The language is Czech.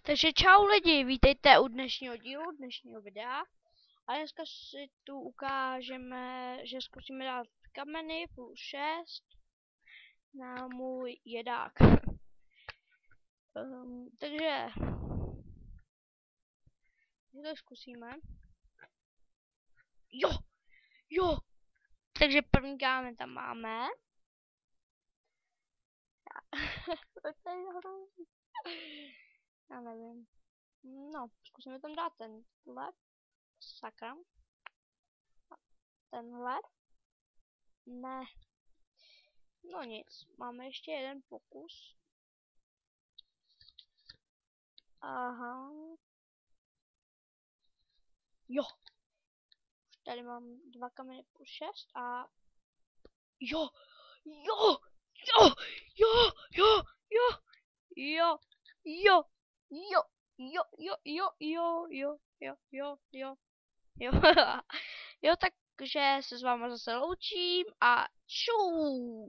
Takže čau lidi, vítejte u dnešního dílu, dnešního videa. A dneska si tu ukážeme, že zkusíme dát kameny +6 na můj jedák. Takže to zkusíme. Jo! Takže první kámen tam máme. Já nevím. No, zkusíme tam dát tenhle. Sakra. Tenhle. Ne. No nic, máme ještě jeden pokus. Aha. Jo. Tady mám 2 kameny +6 a... Jo! Jo, takže se s váma zase loučím a čau!